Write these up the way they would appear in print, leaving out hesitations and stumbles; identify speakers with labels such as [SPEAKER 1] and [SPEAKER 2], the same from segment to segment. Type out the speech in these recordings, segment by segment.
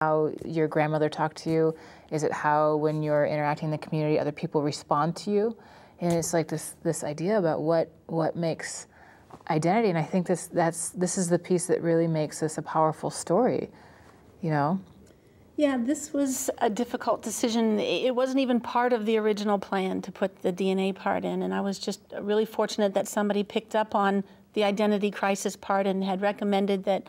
[SPEAKER 1] how your grandmother talked to you? Is it how, when you're interacting in the community, other people respond to you? And it's like this idea about what makes identity. And I think this is the piece that really makes this a powerful story, you know?
[SPEAKER 2] Yeah, this was a difficult decision. It wasn't even part of the original plan to put the DNA part in, and I was just really fortunate that somebody picked up on the identity crisis part and had recommended that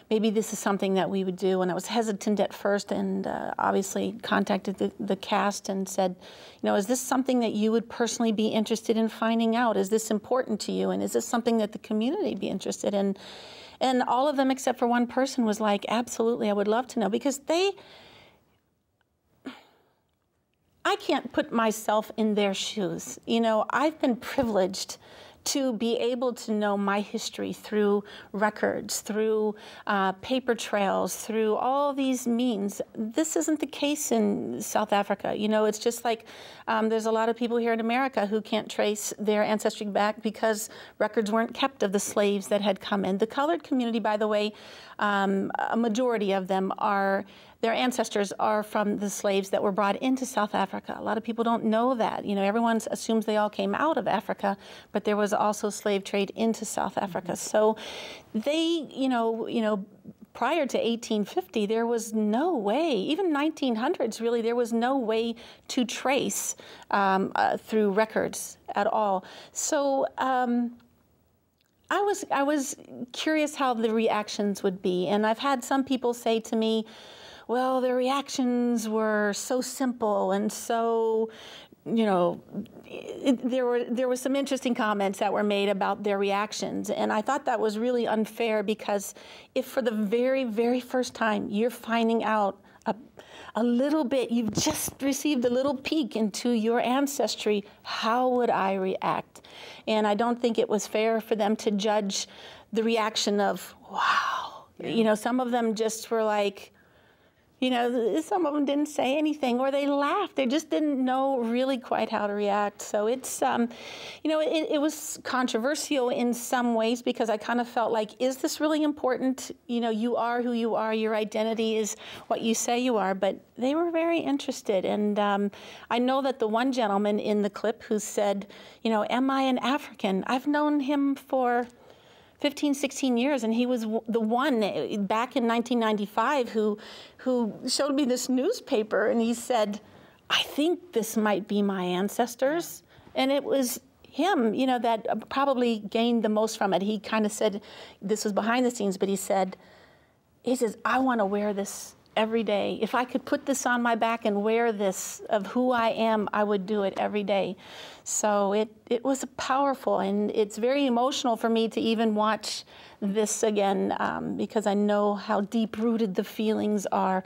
[SPEAKER 2] maybe this is something that we would do. And I was hesitant at first, and obviously contacted the cast and said, you know, is this something that you would personally be interested in finding out? Is this important to you? And is this something that the community would be interested in? And all of them except for one person was like, absolutely, I would love to know, because I can't put myself in their shoes. You know, I've been privileged to be able to know my history through records, through paper trails, through all these means. This isn't the case in South Africa. You know, it's just like there's a lot of people here in America who can't trace their ancestry back because records weren't kept of the slaves that had come in. The colored community, by the way, a majority of them their ancestors are from the slaves that were brought into South Africa. A lot of people don't know that. You know, everyone assumes they all came out of Africa, but there was also slave trade into South Africa. So they, you know, prior to 1850, there was no way, even 1900s really, there was no way to trace through records at all. So I was curious how the reactions would be, and I've had some people say to me, well, the reactions were so simple and so, you know, there were some interesting comments that were made about their reactions, and I thought that was really unfair, because if for the very, very first time you're finding out a little bit, you've just received a little peek into your ancestry, how would I react? And I don't think it was fair for them to judge the reaction of, wow. Yeah. You know, some of them just were like, you know, some of them didn't say anything, or they laughed. They just didn't know really quite how to react. So it's, you know, it was controversial in some ways, because I kind of felt like, is this really important? You know, you are who you are. Your identity is what you say you are. But they were very interested. And I know that the one gentleman in the clip who said, you know, am I an African? I've known him for 15, 16 years, and he was the one back in 1995 who showed me this newspaper, and he said, I think this might be my ancestors. And it was him, you know, that probably gained the most from it. He kind of said, this was behind the scenes, but he says, I want to wear this every day. If I could put this on my back and wear this of who I am, I would do it every day. So it was powerful, and it's very emotional for me to even watch this again, because I know how deep-rooted the feelings are